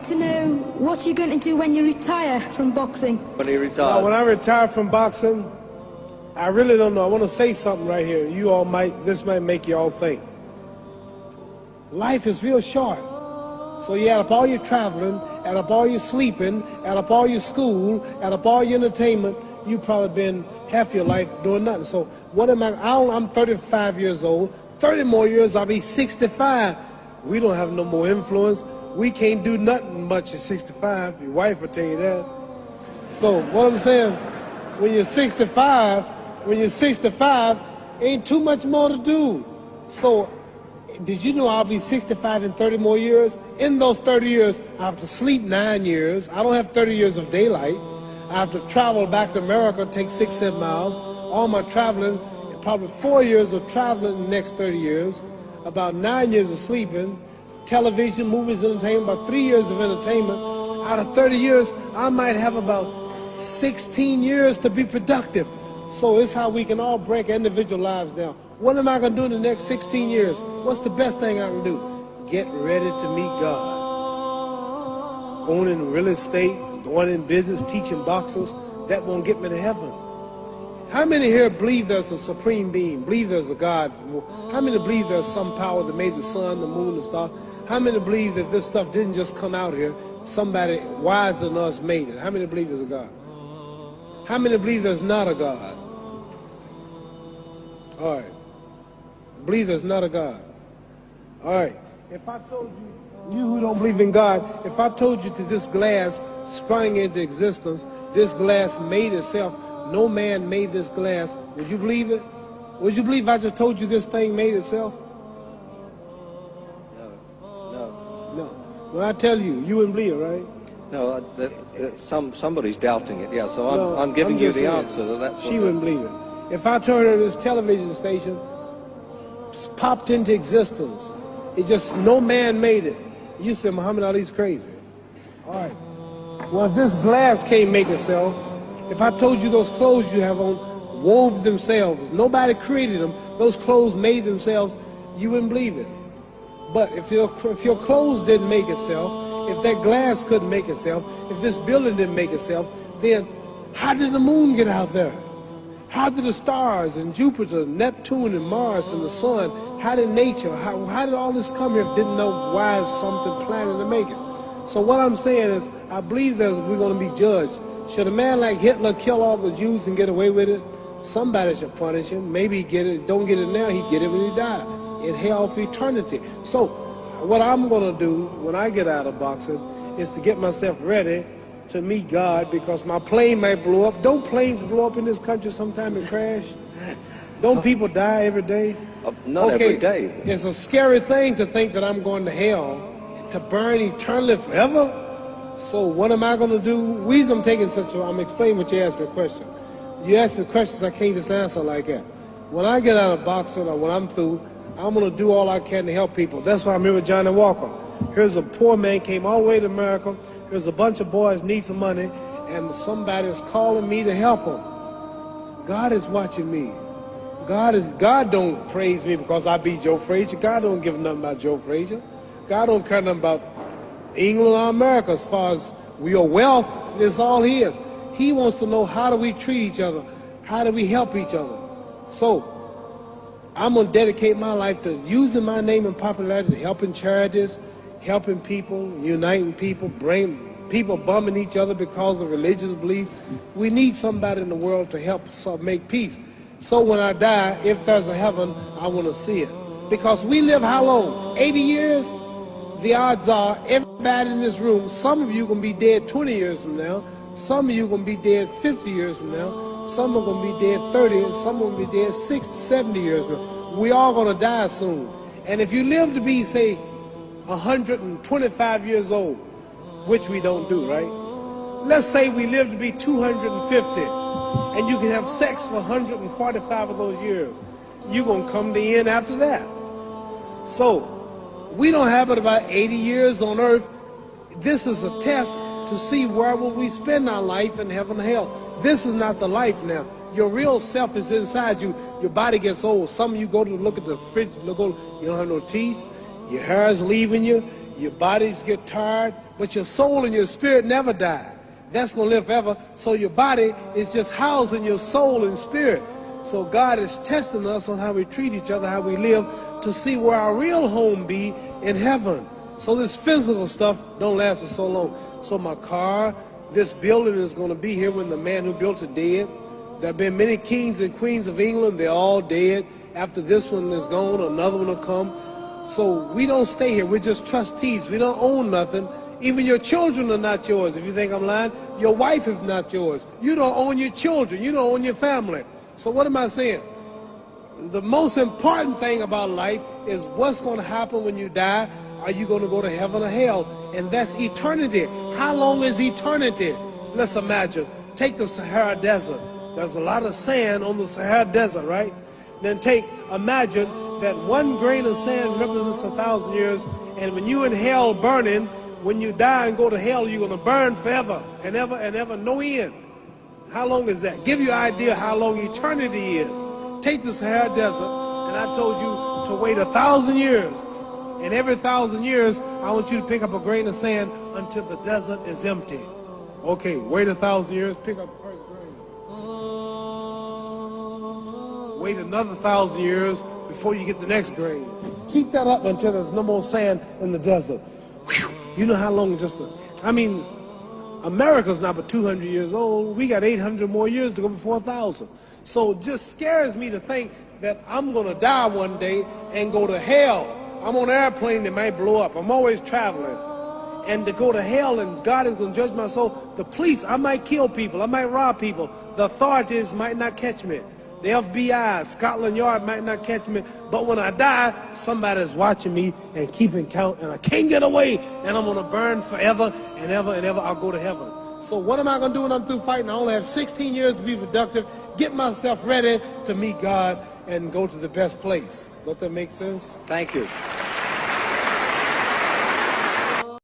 like to know what you're going to do when you retire from boxing. When he retires? Well, when I retire from boxing, I really don't know. I want to say something right here. This might make you all think. Life is real short. So you add up all your traveling, add up all your sleeping, add up all your school, add up all your entertainment, you've probably been half your life doing nothing. So what am I'm 35 years old. 30 more years, I'll be 65. We don't have no more influence. We can't do nothing much at 65. Your wife will tell you that. So what I'm saying, when you're 65, ain't too much more to do. So did you know I'll be 65 in 30 more years? In those 30 years, I have to sleep 9 years. I don't have 30 years of daylight. I have to travel back to America, take 6-7 miles. All my traveling, probably 4 years of traveling in the next 30 years, about 9 years of sleeping, television, movies, entertainment, about 3 years of entertainment. Out of 30 years, I might have about 16 years to be productive. So it's how we can all break individual lives down. What am I going to do in the next 16 years? What's the best thing I can do? Get ready to meet God. Owning real estate, going in business, teaching boxers, that won't get me to heaven. How many here believe there's a supreme being, believe there's a God? How many believe there's some power that made the sun, the moon, the stars? How many believe that this stuff didn't just come out here? Somebody wiser than us made it. How many believe there's a God? How many believe there's not a God? All right. Believe there's not a God. All right. If I told you who don't believe in God, if I told you that this glass sprang into existence, this glass made itself, no man made this glass, would you believe it? Would you believe I just told you this thing made itself? No. When I tell you, you wouldn't believe it, right? No, somebody's doubting it, yeah, so I'm giving you the answer. She wouldn't believe it. If I told her this television station popped into existence, it just, no man made it, you said Muhammad Ali's crazy. All right. Well, if this glass can't make itself, if I told you those clothes you have on wove themselves, nobody created them, those clothes made themselves, you wouldn't believe it. But if your clothes didn't make itself, if that glass couldn't make itself, if this building didn't make itself, then how did the moon get out there? How did the stars and Jupiter, Neptune and Mars and the sun, how did nature, how did all this come here if didn't know why is something planning to make it? So what I'm saying is, I believe we're going to be judged. Should a man like Hitler kill all the Jews and get away with it? Somebody should punish him. Maybe he get it, don't get it now, he get it when he died, in hell for eternity. So what I'm going to do when I get out of boxing is to get myself ready to meet God, because my plane might blow up. Don't planes blow up in this country sometime and crash? Don't people die every day? Not every day. It's a scary thing to think that I'm going to hell, to burn eternally forever. So what am I going to do? I'm explaining what you asked me a question. You ask me questions I can't just answer like that. When I get out of boxing or when I'm through, I'm going to do all I can to help people. That's why I'm here with Johnny Walker. Here's a poor man, came all the way to America. Here's a bunch of boys need some money, and somebody is calling me to help them. God is watching me. God don't praise me because I beat Joe Frazier. God don't give nothing about Joe Frazier. God don't care nothing about England or America as far as your wealth. It's all his. He wants to know, how do we treat each other? How do we help each other? So I'm going to dedicate my life to using my name and popularity, helping charities, helping people, uniting people, bring people bumming each other because of religious beliefs. We need somebody in the world to help us make peace. So when I die, if there's a heaven, I want to see it. Because we live how long? 80 years? The odds are everybody in this room, some of you are going to be dead 20 years from now, some of you are going to be dead 50 years from now, some are going to be dead 30, and some are going to be dead 60, 70 years from now. We all going to die soon. And if you live to be, say, 125 years old, which we don't do, right? Let's say we live to be 250, and you can have sex for 145 of those years. You're going to come to the end after that. So we don't have but about 80 years on earth. This is a test to see where will we spend our life in heaven and hell. This is not the life now. Your real self is inside you. Your body gets old. Some of you go to look at the fridge, you don't have no teeth. Your hair is leaving you. Your bodies get tired, but your soul and your spirit never die. That's going to live forever. So your body is just housing your soul and spirit. So God is testing us on how we treat each other, how we live, to see where our real home be in heaven. So this physical stuff don't last for so long. So my car, this building is going to be here when the man who built it dead. There have been many kings and queens of England. They're all dead. After this one is gone, another one will come. So we don't stay here. We're just trustees. We don't own nothing. Even your children are not yours. If you think I'm lying, your wife is not yours. You don't own your children. You don't own your family. So what am I saying? The most important thing about life is what's going to happen when you die. Are you going to go to heaven or hell? And that's eternity. How long is eternity? Let's imagine. Take the Sahara Desert. There's a lot of sand on the Sahara Desert, right? Then imagine that one grain of sand represents 1,000 years, and when you're in hell burning, when you die and go to hell, you're going to burn forever and ever, no end. How long is that? Give you an idea how long eternity is. Take the Sahara Desert, and I told you to wait 1,000 years. And every 1,000 years, I want you to pick up a grain of sand until the desert is empty. Okay, wait 1,000 years, pick up the first grain. Wait another 1,000 years before you get the next grain. Keep that up until there's no more sand in the desert. Whew. You know how long America's not but 200 years old. We got 800 more years to go before 1,000. So it just scares me to think that I'm going to die one day and go to hell. I'm on an airplane that might blow up. I'm always traveling. And to go to hell and God is going to judge my soul. The police, I might kill people. I might rob people. The authorities might not catch me. The FBI, Scotland Yard might not catch me. But when I die, somebody's watching me and keeping count. And I can't get away. And I'm going to burn forever and ever and ever. I'll go to heaven. So what am I going to do when I'm through fighting? I only have 16 years to be productive. Get myself ready to meet God and go to the best place. Don't that make sense? Thank you.